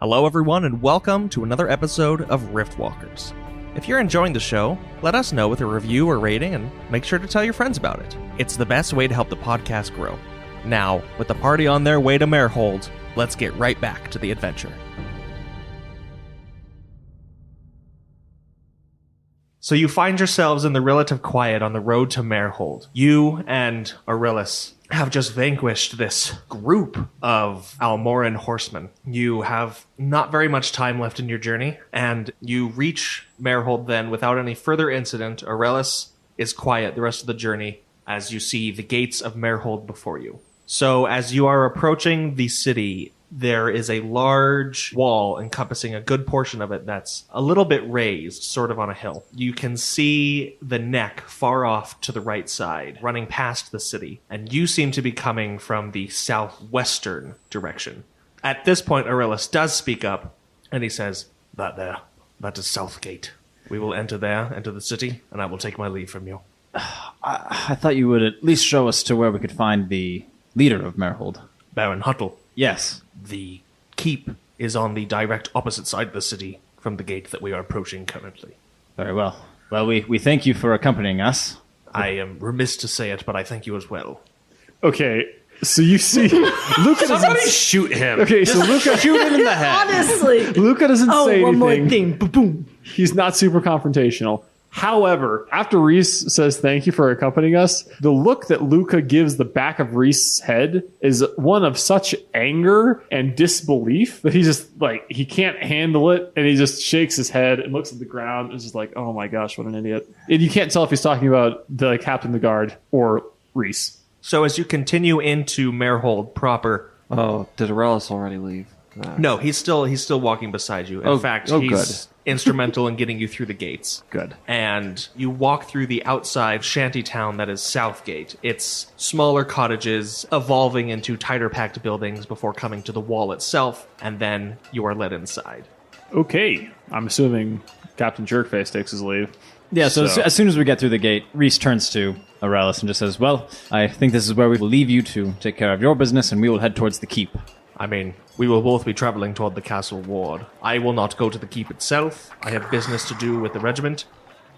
Hello everyone and welcome to another episode of Riftwalkers. If you're enjoying the show, let us know with a review or rating and make sure to tell your friends about it. It's the best way to help the podcast grow. Now, with the party on their way to Meerhold, let's get right back to the adventure. So you find yourselves in the relative quiet on the road to Meerhold. You and Aurelius have just vanquished this group of Almoran horsemen. You have not very much time left in your journey, and you reach Meerhold then without any further incident. Aurelius is quiet the rest of the journey as you see the gates of Meerhold before you. So as you are approaching the city, there is a large wall encompassing a good portion of it that's a little bit raised, sort of on a hill. You can see the neck far off to the right side, running past the city, and you seem to be coming from the southwestern direction. At this point, Aurelius does speak up, and he says, that is Southgate. We will enter the city, and I will take my leave from you. I thought you would at least show us to where we could find the leader of Meerhold. Baron Huttel. Yes. The keep is on the direct opposite side of the city from the gate that we are approaching currently. Very well. Well, we thank you for accompanying us. I am remiss to say it, but I thank you as well. Okay, so you see, Luca Somebody shoot him. Okay, so Luca Shoot him in the head. Honestly. Luca doesn't say anything. One more thing. Boom. He's not super confrontational. However, after Reese says thank you for accompanying us, the look that Luca gives the back of Reese's head is one of such anger and disbelief that he's just like, he can't handle it, and he just shakes his head and looks at the ground and is just like, oh my gosh, what an idiot. And you can't tell if he's talking about the captain of the guard or Reese. So as you continue into Meerhold proper... Oh, did Aurelius already leave? No, he's still walking beside you. In fact, he's good. Instrumental in getting you through the gates. Good. And you walk through the outside shanty town that is Southgate. It's smaller cottages evolving into tighter packed buildings before coming to the wall itself, and then you are led inside. Okay, I'm assuming Captain Jerkface takes his leave. Yeah, so as soon as we get through the gate, Reese turns to Aurelius and just says, well, I think this is where we will leave you to take care of your business, and we will head towards the keep. I mean, we will both be traveling toward the castle ward. I will not go to the keep itself. I have business to do with the regiment.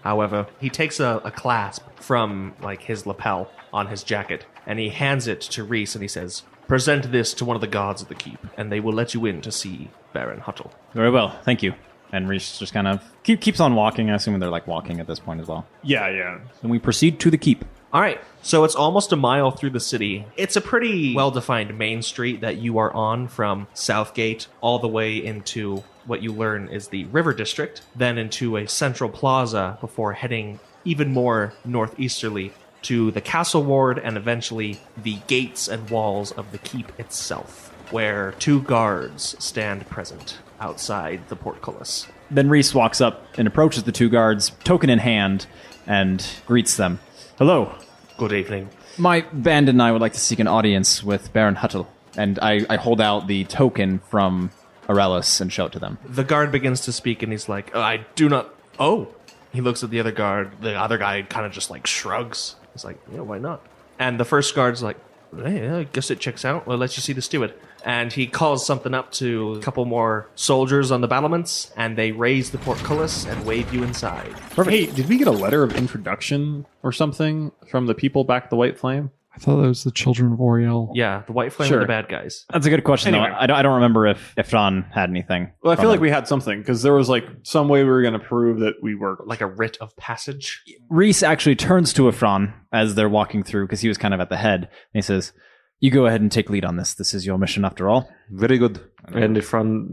However, he takes a clasp from, his lapel on his jacket, and he hands it to Reese, and he says, present this to one of the guards of the keep, and they will let you in to see Baron Huttel. Very well, thank you. And Reese just kind of keeps on walking. I assume they're walking at this point as well. Yeah. And we proceed to the keep. All right, so it's almost a mile through the city. It's a pretty well-defined main street that you are on from Southgate all the way into what you learn is the River District, then into a central plaza before heading even more northeasterly to the castle ward and eventually the gates and walls of the keep itself, where two guards stand present outside the portcullis. Then Reese walks up and approaches the two guards, token in hand, and greets them. Hello. Good evening. My band and I would like to seek an audience with Baron Huttel. And I hold out the token from Aurelius and show it to them. The guard begins to speak and he's like, I do not... Oh. He looks at the other guard. The other guy kind of just shrugs. He's like, yeah, why not? And the first guard's like, hey, I guess it checks out. Well, let you see the steward. And he calls something up to a couple more soldiers on the battlements, and they raise the portcullis and wave you inside. Perfect. Hey, did we get a letter of introduction or something from the people back at the White Flame? I thought that was the Children of Oriel. Yeah, the White Flame Sure. are the bad guys. That's a good question, Anyway. though. I don't remember if Ron had anything. Well, I from feel like them. we had something, because there was some way we were going to prove that we were... Like a writ of passage. Reese actually turns to Efron as they're walking through, because he was kind of at the head, and he says, you go ahead and take lead on this. This is your mission after all. Very good. And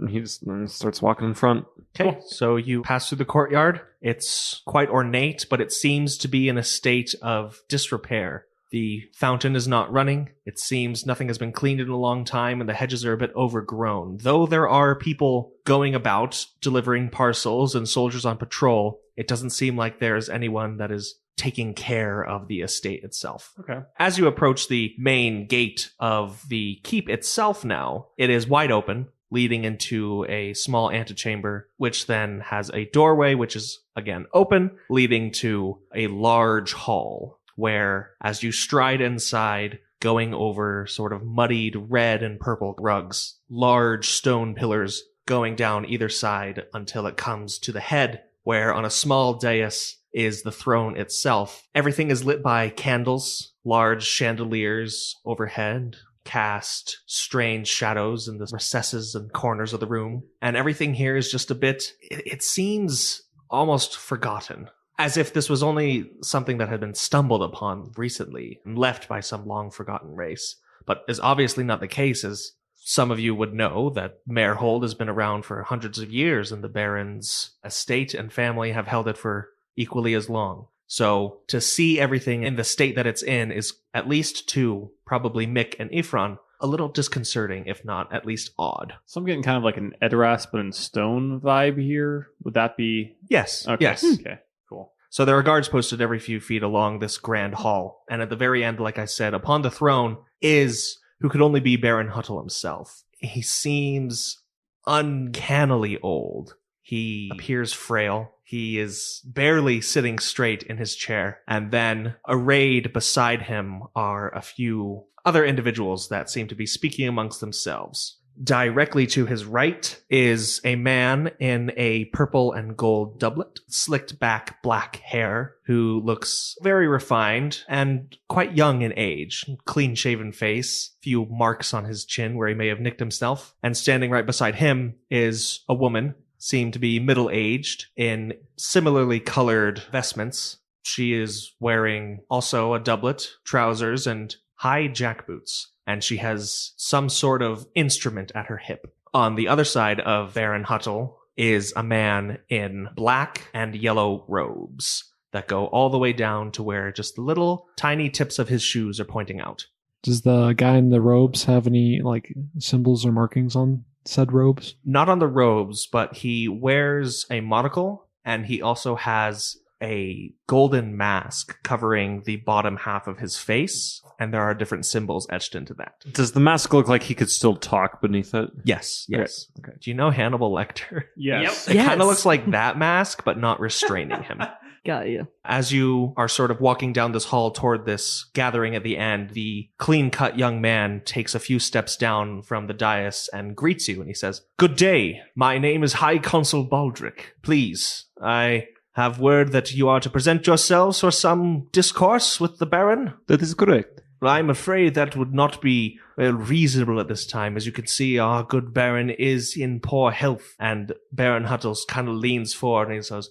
he just starts walking in front. Okay, so you pass through the courtyard. It's quite ornate, but it seems to be in a state of disrepair. The fountain is not running. It seems nothing has been cleaned in a long time, and the hedges are a bit overgrown. Though there are people going about delivering parcels and soldiers on patrol, it doesn't seem like there's anyone that is taking care of the estate itself. Okay. As you approach the main gate of the keep itself now, it is wide open, leading into a small antechamber, which then has a doorway, which is, again, open, leading to a large hall, where, as you stride inside, going over sort of muddied red and purple rugs, large stone pillars going down either side until it comes to the head, where on a small dais is the throne itself. Everything is lit by candles, large chandeliers overhead, cast strange shadows in the recesses and corners of the room. And everything here is just a bit, it seems almost forgotten. As if this was only something that had been stumbled upon recently and left by some long-forgotten race. But is obviously not the case, as some of you would know that Meerhold has been around for hundreds of years, and the Baron's estate and family have held it for equally as long. So to see everything in the state that it's in is, at least to probably Mick and Ephron, a little disconcerting, if not at least odd. So I'm getting kind of like an Edoras but in stone vibe here. Would that be? Yes. Okay. Yes. Okay. Cool. So there are guards posted every few feet along this grand hall. And at the very end, like I said, upon the throne is who could only be Baron Huttel himself. He seems uncannily old. He appears frail. He is barely sitting straight in his chair. And then arrayed beside him are a few other individuals that seem to be speaking amongst themselves. Directly to his right is a man in a purple and gold doublet, slicked back black hair, who looks very refined and quite young in age. Clean-shaven face, few marks on his chin where he may have nicked himself. And standing right beside him is a woman, seem to be middle-aged, in similarly colored vestments. She is wearing also a doublet, trousers, and high jackboots. And she has some sort of instrument at her hip. On the other side of Baron Huttel is a man in black and yellow robes that go all the way down to where just the little tiny tips of his shoes are pointing out. Does the guy in the robes have any like symbols or markings on said robes? Not on the robes, but he wears a monocle, and he also has a golden mask covering the bottom half of his face, and there are different symbols etched into that. Does the mask look like he could still talk beneath it? Yes. Okay. Do you know Hannibal Lecter? Yes. It kind of looks like that mask, but not restraining him. Got you. As you are sort of walking down this hall toward this gathering at the end, the clean-cut young man takes a few steps down from the dais and greets you, and he says, "Good day. My name is High Consul Baldric. Please, I have word that you are to present yourselves for some discourse with the Baron." That is correct. I'm afraid that would not be reasonable at this time. As you can see, our good Baron is in poor health. And Baron Huttel kind of leans forward and he says,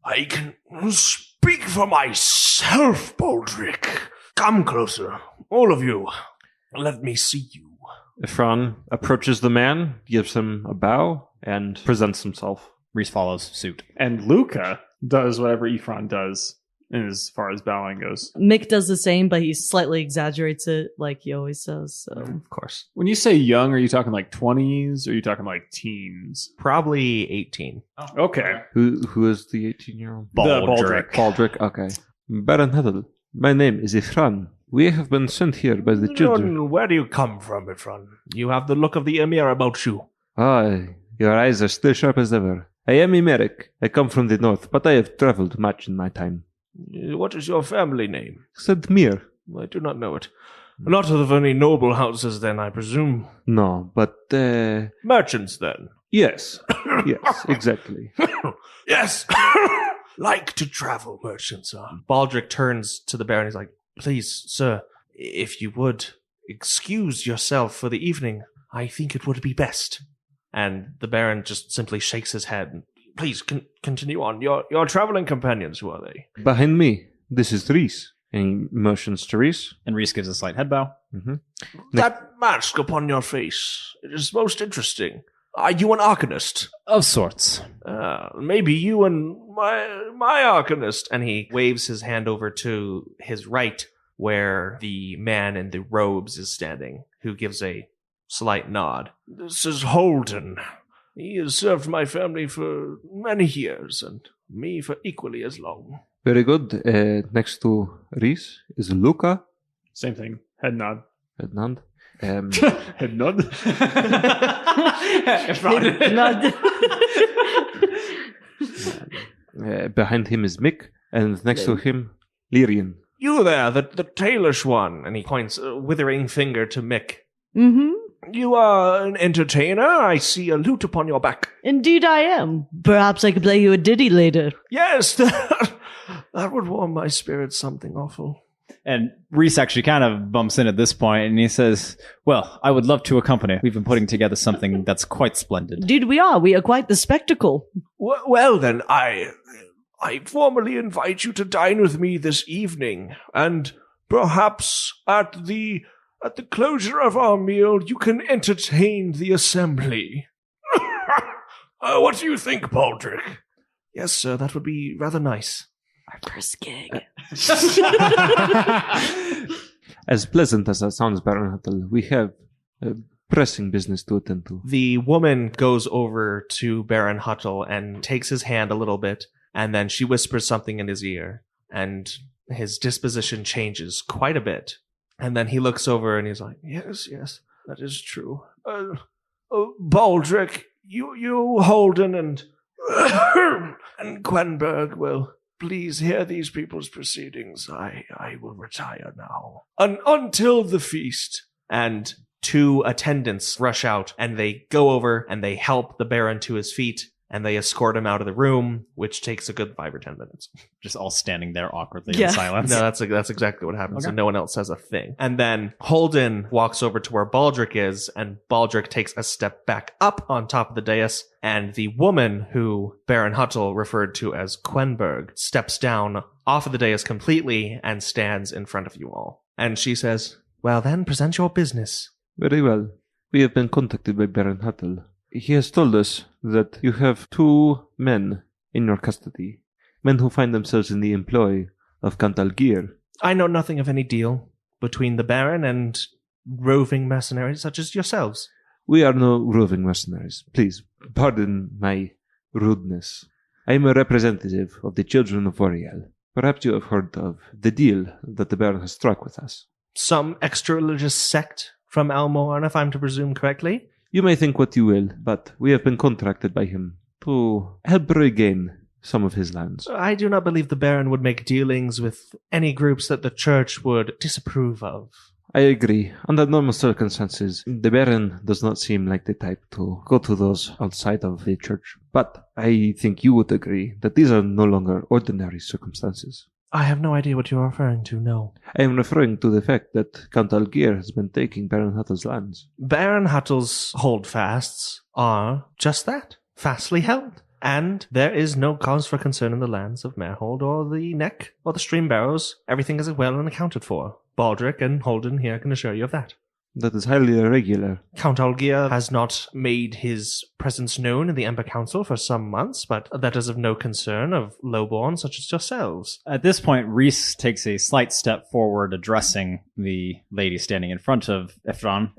"I can speak for myself, Baldric. Come closer, all of you. Let me see you." Ephron approaches the man, gives him a bow, and presents himself. Reese follows suit. And Luca does whatever Ephron does as far as bowing goes. Mick does the same, but he slightly exaggerates it like he always does. So Of course. When you say young, are you talking like 20s or are you talking like teens? Probably 18. Okay. Who is the 18-year-old? Baldric. Baldric, okay. Baron Huttel, my name is Ephron. We have been sent here by the children. Where do you come from, Ephron? You have the look of the emir about you. Ah, your eyes are still sharp as ever. I am Emeric. I come from the north, but I have traveled much in my time. What is your family name? Said Mir. I do not know it. Not of any noble houses, then, I presume. No, but, Merchants, then. yes. Yes, exactly. Yes! Like to travel, merchants are. Baldric turns to the Baron. He's like, "Please, sir, if you would, excuse yourself for the evening. I think it would be best." And the Baron just simply shakes his head. "Please, continue on. Your traveling companions, who are they?" Behind me, this is Reese. And he motions to Reese. And Reese gives a slight head bow. Mm-hmm. That mask upon your face, it is most interesting. Are you an arcanist? Of sorts. Maybe you and my arcanist. And he waves his hand over to his right, where the man in the robes is standing, who gives a slight nod. "This is Holden. He has served my family for many years, and me for equally as long." Very good. Next to Reese is Luca. Same thing. Head nod. Head nod. Head nod. Behind him is Mick, and next to him, Lyrian. "You there, the tailish one." And he points a withering finger to Mick. Mm-hmm. You are an entertainer. I see a lute upon your back. Indeed I am. Perhaps I could play you a ditty later. Yes, that would warm my spirit something awful. And Reese actually kind of bumps in at this point, and he says, well, I would love to accompany. We've been putting together something that's quite splendid. Indeed we are. We are quite the spectacle. Well then, I formally invite you to dine with me this evening, and perhaps at the closure of our meal, you can entertain the assembly. What do you think, Baldric? Yes, sir, that would be rather nice. Our first gig. As pleasant as that sounds, Baron Huttel, we have pressing business to attend to. The woman goes over to Baron Huttel and takes his hand a little bit, and then she whispers something in his ear, and his disposition changes quite a bit. And then he looks over and he's like, yes, that is true. Baldric, you Holden, and Quenberg will please hear these people's proceedings. I will retire now. Until the feast. And 2 attendants rush out, and they go over and they help the Baron to his feet, and they escort him out of the room, which takes a good 5 or 10 minutes. Just all standing there awkwardly Yeah. in silence. No, that's exactly what happens, Okay. and no one else says a thing. And then Holden walks over to where Baldric is, and Baldric takes a step back up on top of the dais, and the woman who Baron Huttel referred to as Quenberg steps down off of the dais completely and stands in front of you all. And she says, well then, present your business. Very well. We have been contacted by Baron Huttel. He has told us that you have 2 men in your custody. Men who find themselves in the employ of Count Algier. I know nothing of any deal between the Baron and roving mercenaries such as yourselves. We are no roving mercenaries. Please, pardon my rudeness. I am a representative of the children of Oriel. Perhaps you have heard of the deal that the Baron has struck with us. Some extra-religious sect from Almorn, if I'm to presume correctly? You may think what you will, but we have been contracted by him to help regain some of his lands. I do not believe the Baron would make dealings with any groups that the Church would disapprove of. I agree. Under normal circumstances, the Baron does not seem like the type to go to those outside of the Church. But I think you would agree that these are no longer ordinary circumstances. I have no idea what you are referring to, no. I am referring to the fact that Count Algier has been taking Baron Huttel's lands. Baron Huttel's holdfasts are just that, fastly held. And there is no cause for concern in the lands of Meerhold or the Neck or the Stream Barrows. Everything is well and accounted for. Baldric and Holden here can assure you of that. That is highly irregular. Count Algier has not made his presence known in the Ember Council for some months, but that is of no concern of lowborn such as yourselves. At this point, Reese takes a slight step forward, addressing the lady standing in front of Ephron.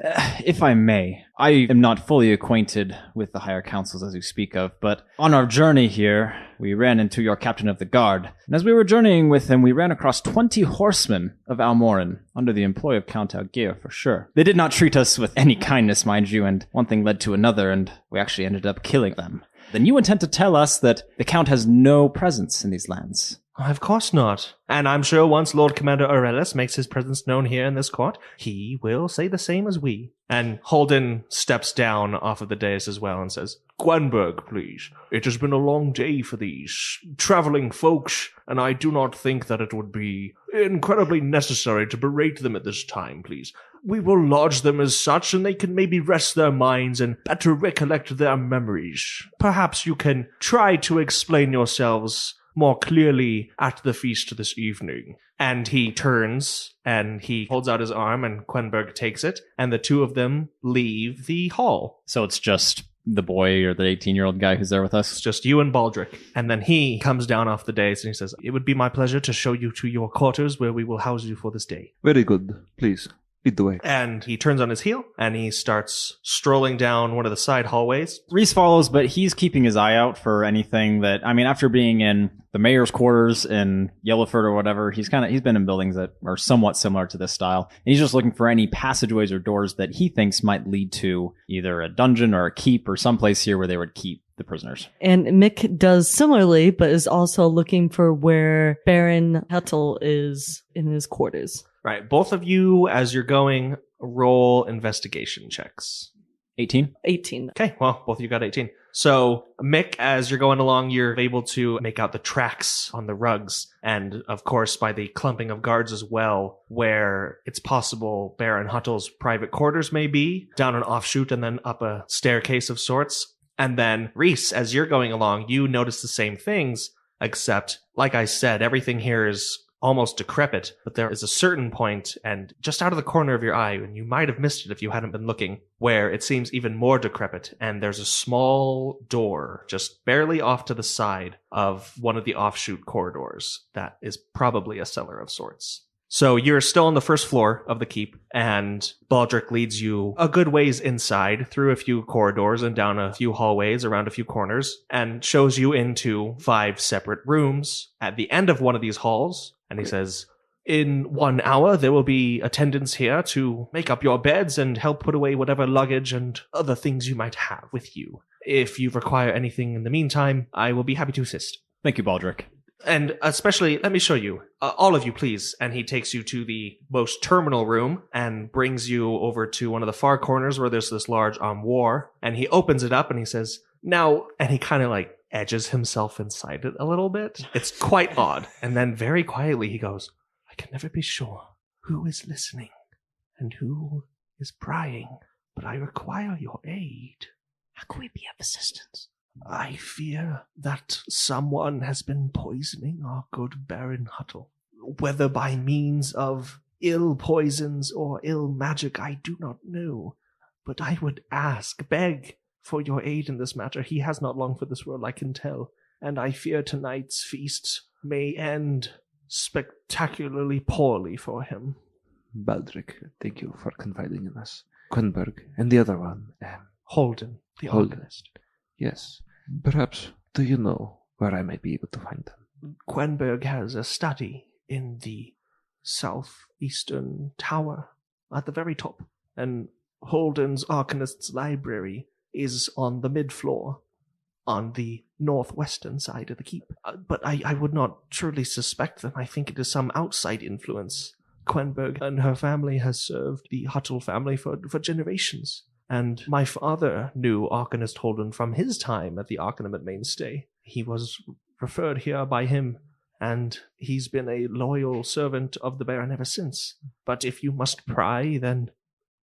If I may, I am not fully acquainted with the higher councils as you speak of, but on our journey here, we ran into your captain of the guard. And as we were journeying with him, we ran across 20 horsemen of Almorin, under the employ of Count Algier, for sure. They did not treat us with any kindness, mind you, and one thing led to another, and we actually ended up killing them. Then you intend to tell us that the Count has no presence in these lands. Of course not. And I'm sure once Lord Commander Aurelius makes his presence known here in this court, he will say the same as we. And Holden steps down off of the dais as well and says, Quenberg, please. It has been a long day for these traveling folks, and I do not think that it would be incredibly necessary to berate them at this time, please. We will lodge them as such, and they can maybe rest their minds and better recollect their memories. Perhaps you can try to explain yourselves more clearly at the feast this evening. And he turns, and he holds out his arm, and Quenberg takes it, and the 2 of them leave the hall. So it's just the boy or the 18-year-old guy who's there with It's us? just you and Baldric. And then he comes down off the dais, and he says, it would be my pleasure to show you to your quarters where we will house you for this day. Very good. Please, lead the way. And he turns on his heel, and he starts strolling down one of the side hallways. Reese follows, but he's keeping his eye out for anything that, I mean, after being in the mayor's quarters in Yellowford or whatever, he's been in buildings that are somewhat similar to this style. And he's just looking for any passageways or doors that he thinks might lead to either a dungeon or a keep or someplace here where they would keep the prisoners. And Mick does similarly, but is also looking for where Baron Huttel is in his quarters. Right. Both of you, as you're going, roll investigation checks. 18. 18. Okay, well, both of you got 18. So, Mick, as you're going along, you're able to make out the tracks on the rugs, and of course, by the clumping of guards as well, where it's possible Baron Huttel's private quarters may be, down an offshoot and then up a staircase of sorts. And then, Reese, as you're going along, you notice the same things, except, like I said, everything here is almost decrepit, but there is a certain point, and just out of the corner of your eye, and you might have missed it if you hadn't been looking, where it seems even more decrepit, and there's a small door just barely off to the side of one of the offshoot corridors that is probably a cellar of sorts. So you're still on the first floor of the keep, and Baldric leads you a good ways inside, through a few corridors and down a few hallways, around a few corners, and shows you into 5 separate rooms at the end of one of these halls. And he says, in 1 hour, there will be attendants here to make up your beds and help put away whatever luggage and other things you might have with you. If you require anything in the meantime, I will be happy to assist. Thank you, Baldric. And especially, let me show you. All of you, please. And he takes you to the most terminal room and brings you over to one of the far corners where there's this large armoire. And he opens it up and he says, now, and he kind of like edges himself inside it a little bit. It's quite odd. And then very quietly he goes, I can never be sure who is listening and who is prying, but I require your aid. How can we be of assistance? I fear that someone has been poisoning our good Baron Huttel. Whether by means of ill poisons or ill magic, I do not know. But I would beg for your aid in this matter. He has not long for this world, I can tell. And I fear tonight's feast may end spectacularly poorly for him. Baldric, thank you for confiding in us. Quenberg, and the other one. Holden, the Holden. organist. Yes. Perhaps, do you know where I might be able to find them? Quenberg has a study in the southeastern tower at the very top. And Holden's Arcanist's library is on the mid-floor on the northwestern side of the keep. But I would not truly suspect them. I think it is some outside influence. Quenberg and her family has served the Huttel family for generations. And my father knew Arcanist Holden from his time at the Arcanum at Mainstay. He was referred here by him, and he's been a loyal servant of the Baron ever since. But if you must pry, then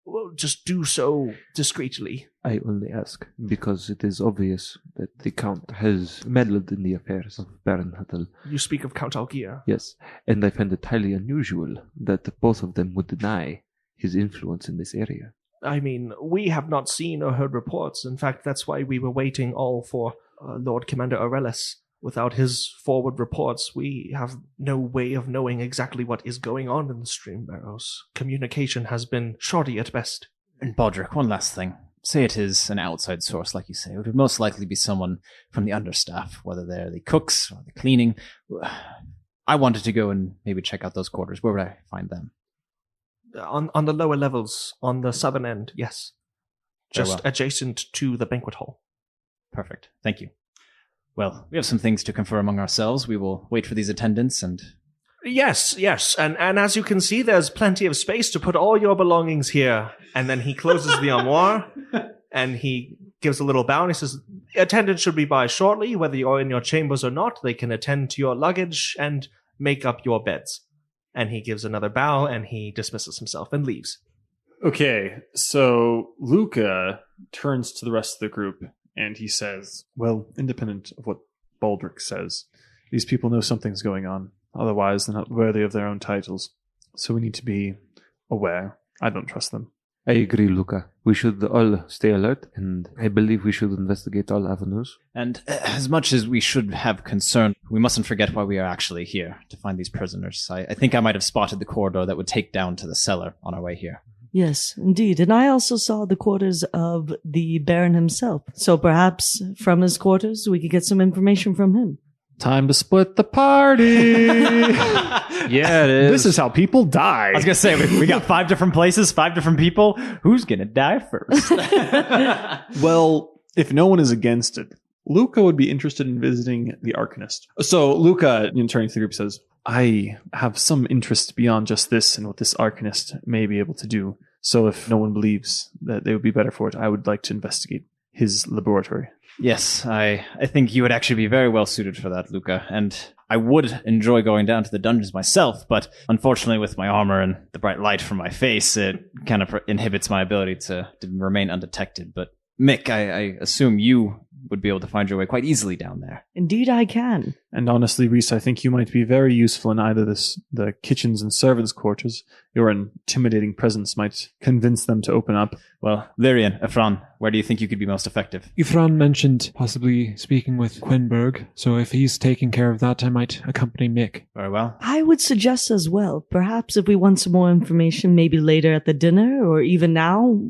well, just do so discreetly. I only ask because it is obvious that the Count has meddled in the affairs of Baron Huttel. You speak of Count Algier. Yes, and I find it highly unusual that both of them would deny his influence in this area. I mean, we have not seen or heard reports. In fact, that's why we were waiting all for Lord Commander Aurelis. Without his forward reports, we have no way of knowing exactly what is going on in the stream barrows. Communication has been shoddy at best. And Baldric, one last thing. Say it is an outside source, like you say. It would most likely be someone from the understaff, whether they're the cooks or the cleaning. I wanted to go and maybe check out those quarters. Where would I find them? On the lower levels, on the southern end, yes. Just adjacent to the banquet hall. Perfect. Thank you. Well, we have some things to confer among ourselves. We will wait for these attendants and... Yes. And as you can see, there's plenty of space to put all your belongings here. And then he closes the armoire, and he gives a little bow, and he says, attendants should be by shortly. Whether you're in your chambers or not, they can attend to your luggage and make up your beds. And he gives another bow, and he dismisses himself and leaves. Okay, so Luca turns to the rest of the group, and he says, well, independent of what Baldric says, these people know something's going on. Otherwise, they're not worthy of their own titles. So we need to be aware. I don't trust them. I agree, Luca. We should all stay alert, and I believe we should investigate all avenues. And as much as we should have concern, we mustn't forget why we are actually here, to find these prisoners. I think I might have spotted the corridor that would take down to the cellar on our way here. Yes, indeed. And I also saw the quarters of the Baron himself. So perhaps from his quarters, we could get some information from him. Time to split the party! Yeah, it is. This is how people die. I was going to say, we got 5 different places, 5 different people. Who's going to die first? Well, if no one is against it, Luca would be interested in visiting the Arcanist. So Luca, in turning to the group, says, I have some interest beyond just this and what this Arcanist may be able to do. So if no one believes that they would be better for it, I would like to investigate his laboratory. Yes, I think you would actually be very well suited for that, Luca. And I would enjoy going down to the dungeons myself, but unfortunately with my armor and the bright light from my face, it kind of inhibits my ability to remain undetected. But Mick, I assume you would be able to find your way quite easily down there. Indeed, I can. And honestly, Reese, I think you might be very useful in either the kitchens and servants' quarters. Your intimidating presence might convince them to open up. Well, Lyrian, Ephron, where do you think you could be most effective? Ifran mentioned possibly speaking with Quinberg, so if he's taking care of that, I might accompany Mick. Very well. I would suggest as well, perhaps if we want some more information, maybe later at the dinner or even now,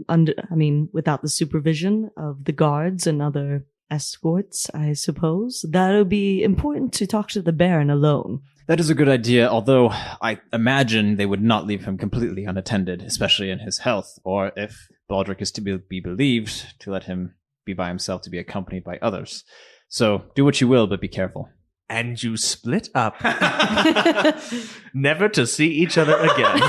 without the supervision of the guards and other escorts, I suppose, that would be important to talk to the Baron alone. That is a good idea, although I imagine they would not leave him completely unattended, especially in his health, or if Baldric is to be believed, to let him be by himself to be accompanied by others. So do what you will, but be careful. And you split up. Never to see each other again.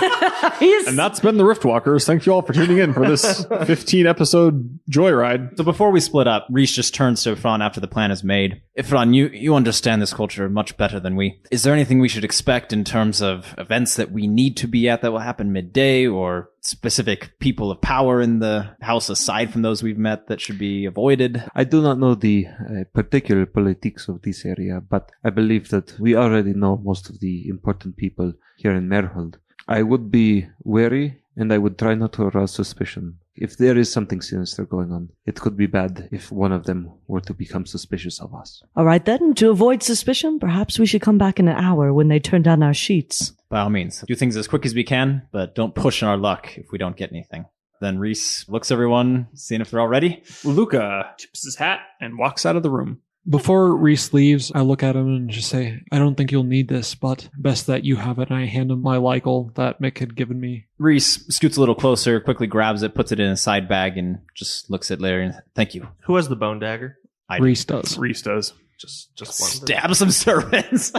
And that's been the Riftwalkers. Thank you all for tuning in for this 15-episode joyride. So before we split up, Reese just turns to Ifran after the plan is made. Ifran, you understand this culture much better than we. Is there anything we should expect in terms of events that we need to be at that will happen midday, or specific people of power in the house aside from those we've met that should be avoided? I do not know the particular politics of this area, but I believe that we already know most of the important people here in Meerhold. I would be wary, and I would try not to arouse suspicion. If there is something sinister going on, it could be bad if one of them were to become suspicious of us. All right then, to avoid suspicion, perhaps we should come back in an hour when they turn down our sheets. By all means, do things as quick as we can, but don't push on our luck if we don't get anything. Then Reese looks everyone, seeing if they're all ready. Luca tips his hat and walks out of the room. Before Reese leaves, I look at him and just say, I don't think you'll need this, but best that you have it. And I hand him my Lycal that Mick had given me. Reese scoots a little closer, quickly grabs it, puts it in a side bag, and just looks at Larry and thank you. Who has the bone dagger? Reese does. Reese does. Just one. Stab some servants.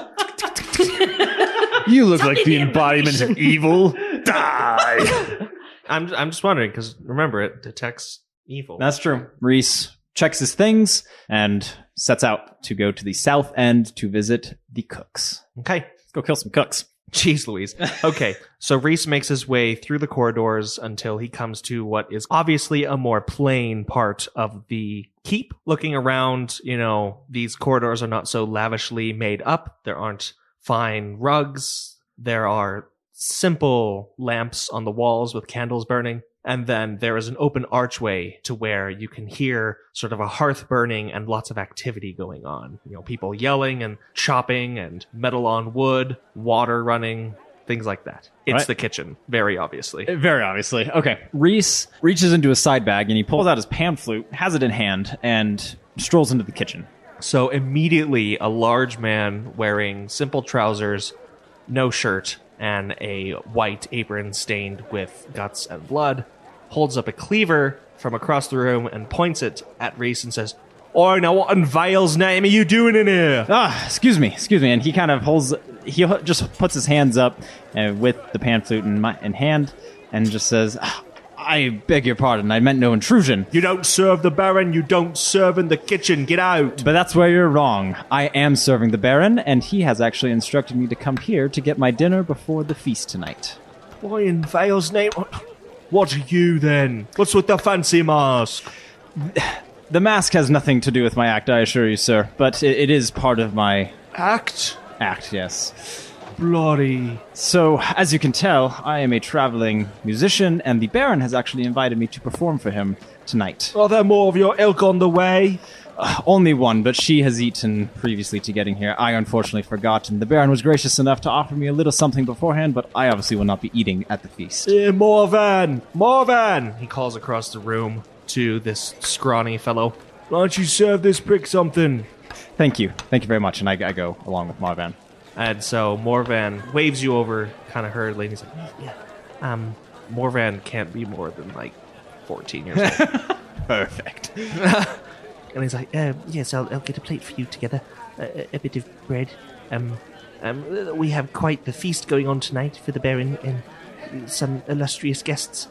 You look like the embodiment of evil. Die! I'm just wondering, because remember, it detects evil. That's true. Reese checks his things and sets out to go to the south end to visit the cooks. Okay. Let's go kill some cooks. Jeez Louise. Okay, so Reese makes his way through the corridors until he comes to what is obviously a more plain part of the keep. Looking around, these corridors are not so lavishly made up. There aren't fine rugs. There are simple lamps on the walls with candles burning. And then there is an open archway to where you can hear sort of a hearth burning and lots of activity going on. People yelling and chopping and metal on wood, water running, things like that. It's Right. the kitchen, very obviously. Very obviously. Okay. Reese reaches into his side bag and he pulls out his pan flute, has it in hand, and strolls into the kitchen. So immediately a large man wearing simple trousers, no shirt, and a white apron stained with guts and blood, holds up a cleaver from across the room and points it at Reese and says, "Oh, now what in Vale's name are you doing in here?" Excuse me. And he kind of he just puts his hands up with the pan flute in hand and just says, I beg your pardon, I meant no intrusion. You don't serve the Baron, you don't serve in the kitchen, get out. But that's where you're wrong. I am serving the Baron, and he has actually instructed me to come here to get my dinner before the feast tonight. Why in Vale's name? What are you then? What's with the fancy mask? The mask has nothing to do with my act, I assure you, sir, but it is part of my Act? act, yes. Bloody. So, as you can tell, I am a traveling musician, and the Baron has actually invited me to perform for him tonight. Are there more of your ilk on the way? Only one, but she has eaten previously to getting here. I unfortunately forgot, and the Baron was gracious enough to offer me a little something beforehand, but I obviously will not be eating at the feast. Morvan! Morvan! He calls across the room to this scrawny fellow. Why don't you serve this prick something? Thank you very much, and I go along with Marvan. And so Morvan waves you over kind of hurriedly, and he's like, yeah. Morvan can't be more than 14 years old. Perfect. And he's like, yes, I'll get a plate for you together. A bit of bread. We have quite the feast going on tonight for the Baron and some illustrious guests.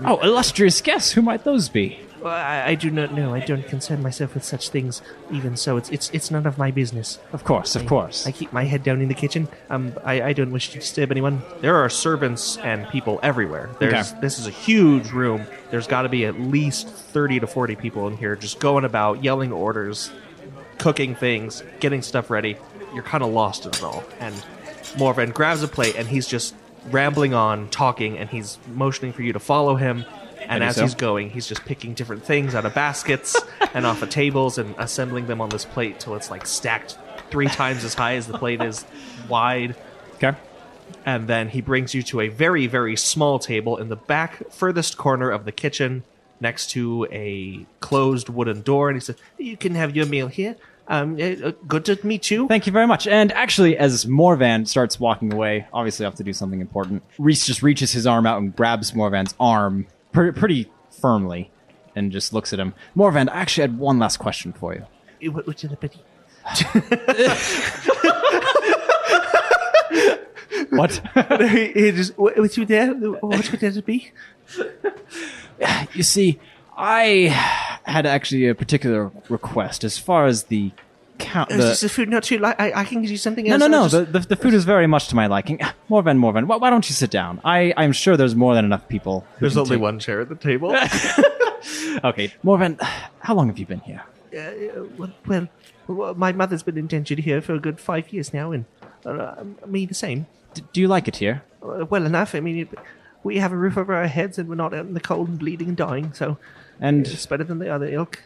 Illustrious guests. Who might those be? Well, I do not know. I don't concern myself with such things. Even so, it's none of my business. Of course. I keep my head down in the kitchen. I don't wish to disturb anyone. There are servants and people everywhere. This is a huge room. There's got to be at least 30 to 40 people in here just going about, yelling orders, cooking things, getting stuff ready. You're kind of lost in it all. And Morven grabs a plate and he's just rambling on, talking, and he's motioning for you to follow him. And as he's going, he's just picking different things out of baskets and off of tables and assembling them on this plate till it's like stacked 3 times as high as the plate is wide. Okay. And then he brings you to a very, very small table in the back furthest corner of the kitchen next to a closed wooden door. And he says, "You can have your meal here. Good to meet you." Thank you very much. And actually, as Morvan starts walking away, obviously I have to do something important, Reese just reaches his arm out and grabs Morvan's arm pretty firmly and just looks at him. Morvan, I actually had one last question for you. What's the pity? What? He just, with you there? What could that be? You see, I had actually a particular request as far as the count. Is the food not too light? I can give you something else. No. The food is very much to my liking. Morvan, why don't you sit down? I'm sure there's more than enough people. There's only one chair at the table. Okay, Morvan, how long have you been here? Well, my mother's been indentured here for a good 5 years now, and me the same. Do you like it here? Well enough. I mean, we have a roof over our heads, and we're not out in the cold and bleeding and dying, so And it's better than the other ilk.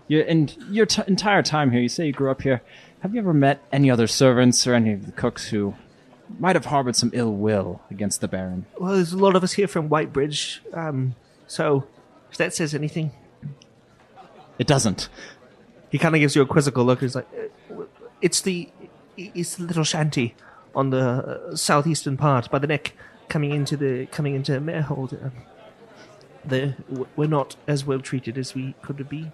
your entire time here, you say you grew up here. Have you ever met any other servants or any of the cooks who might have harbored some ill will against the Baron? Well, there's a lot of us here from Whitebridge, so if that says anything. It doesn't. He kind of gives you a quizzical look. He's like, it's the little shanty on the southeastern part by the neck, coming into Meerhold. We're not as well treated as we could be.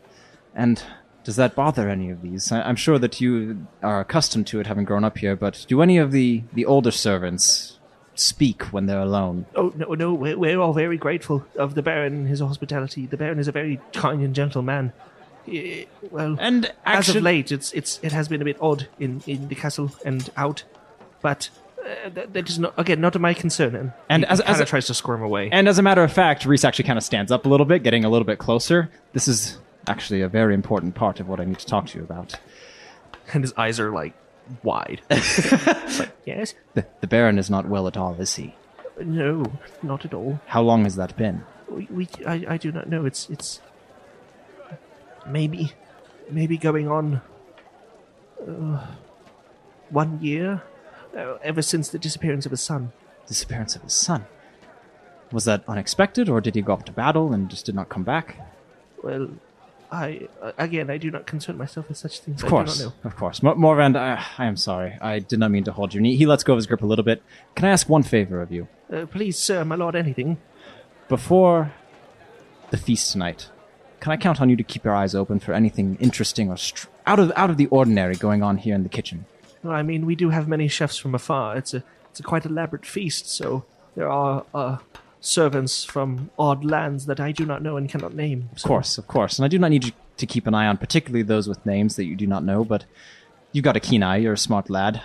And does that bother any of these? I'm sure that you are accustomed to it, having grown up here, but do any of the older servants speak when they're alone? Oh, no, we're all very grateful of the Baron and his hospitality. The Baron is a very kind and gentle man. Well, And as of late, it has been a bit odd in the castle and out, but that is not to my concern. And he kind of tries to squirm away. And as a matter of fact, Reese actually kind of stands up a little bit, getting a little bit closer. This is actually a very important part of what I need to talk to you about. And his eyes are like wide. Like, yes? The Baron is not well at all, is he? No, not at all. How long has that been? I do not know. It's maybe going on 1 year, ever since the disappearance of his son. Disappearance of his son? Was that unexpected, or did he go off to battle and just did not come back? Well, I do not concern myself with such things. Of course. Morvan, I am sorry. I did not mean to hold you. He lets go of his grip a little bit. Can I ask one favor of you? Please, sir, my lord, anything. Before the feast tonight, can I count on you to keep your eyes open for anything interesting or out of the ordinary going on here in the kitchen? Well, I mean, we do have many chefs from afar. It's a quite elaborate feast, so there are servants from odd lands that I do not know and cannot name. So. Of course. And I do not need you to keep an eye on particularly those with names that you do not know, but you've got a keen eye. You're a smart lad.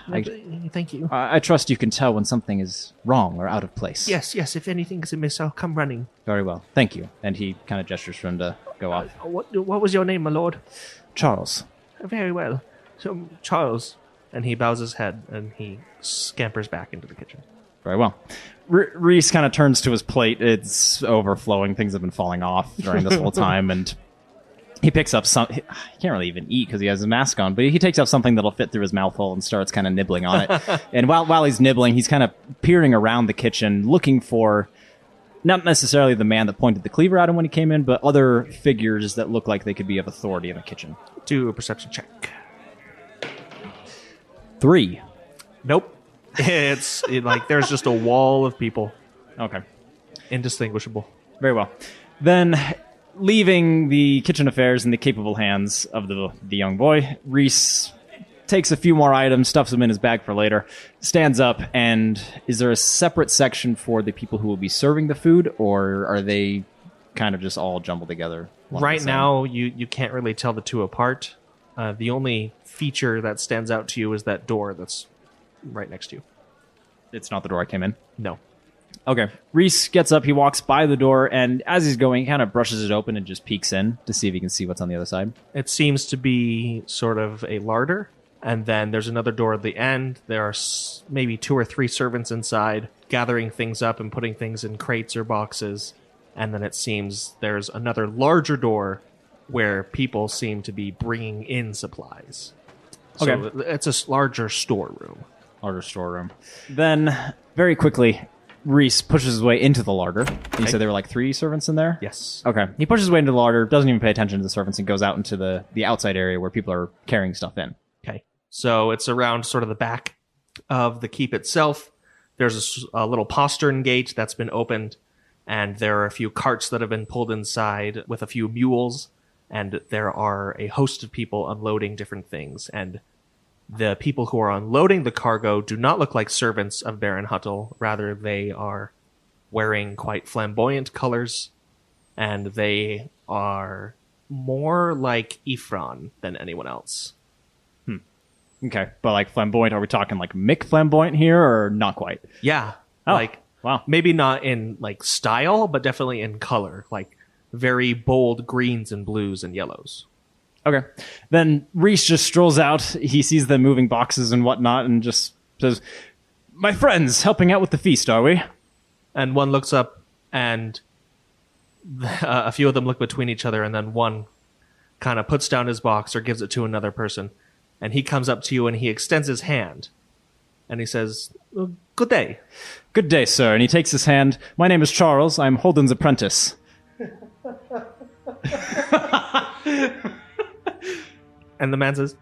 Thank you. I trust you can tell when something is wrong or out of place. Yes. If anything is amiss, I'll come running. Very well. Thank you. And he kind of gestures for him to go off. What was your name, my lord? Charles. Very well. So, Charles. And he bows his head and he scampers back into the kitchen. Very well. Reese kind of turns to his plate. It's overflowing. Things have been falling off during this whole time. And he picks up some... He can't really even eat because he has his mask on. But he takes up something that'll fit through his mouth hole and starts kind of nibbling on it. And while he's nibbling, he's kind of peering around the kitchen, looking for... Not necessarily the man that pointed the cleaver at him when he came in, but other figures that look like they could be of authority in the kitchen. Do a perception check. 3. Nope. It's like there's just a wall of people. Okay. Indistinguishable. Very well. Then, leaving the kitchen affairs in the capable hands of the young boy, Reese takes a few more items, stuffs them in his bag for later, stands up, and is there a separate section for the people who will be serving the food, or are they kind of just all jumbled together? Right now, you can't really tell the two apart. The only feature that stands out to you is that door that's right next to you. It's not the door I came in. No. Okay. Reese gets up, he walks by the door, and as he's going, he kind of brushes it open and just peeks in to see if he can see what's on the other side. It seems to be sort of a larder, and then there's another door at the end. There are maybe 2 or 3 servants inside, gathering things up and putting things in crates or boxes, and then it seems there's another larger door where people seem to be bringing in supplies. So Okay. it's a larger storeroom. Larder storeroom. Then, very quickly, Reese pushes his way into the larder. You said there were like 3 servants in there? Yes. Okay. He pushes his way into the larder, doesn't even pay attention to the servants, and goes out into the outside area where people are carrying stuff in. Okay. So it's around sort of the back of the keep itself. There's a little postern gate that's been opened, and there are a few carts that have been pulled inside with a few mules, and there are a host of people unloading different things. And the people who are unloading the cargo do not look like servants of Baron Huttel. Rather, they are wearing quite flamboyant colors, and they are more like Ephron than anyone else. Okay. But like flamboyant, are we talking like Mick flamboyant here, or not quite? Yeah. Oh, Like, wow. maybe not in like style, but definitely in color. Like very bold greens and blues and yellows. Okay. Then Reese just strolls out. He sees them moving boxes and whatnot and just says, "My friends, helping out with the feast, are we?" And one looks up, and a few of them look between each other, and then one kind of puts down his box or gives it to another person. And he comes up to you and he extends his hand. And he says, "Good day." "Good day, sir." And he takes his hand. "My name is Charles. I'm Holden's apprentice." And the man says,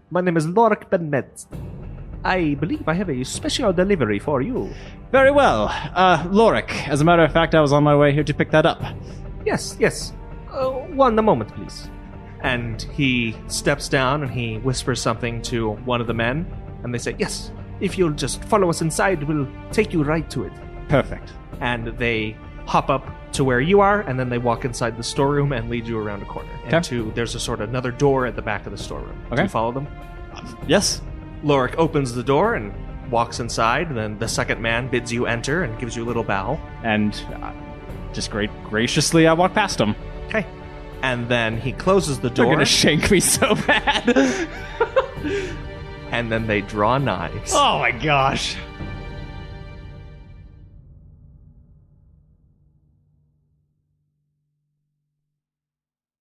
"My name is Lorik Ben Metz. I believe I have a special delivery for you." "Very well. Lorik, as a matter of fact, I was on my way here to pick that up." Yes. One moment, please." And he steps down and he whispers something to one of the men. And they say, "Yes, if you'll just follow us inside, we'll take you right to it." Perfect. And they hop up to where you are, and then they walk inside the storeroom and lead you around a corner. Okay. And there's a sort of another door at the back of the storeroom. Do Okay. you follow them? Yes. Lorik opens the door and walks inside. And then the second man bids you enter and gives you a little bow. And just graciously, I walk past him. Okay. And then he closes the They're door. gonna shank me so bad. And then they draw knives. Oh my gosh.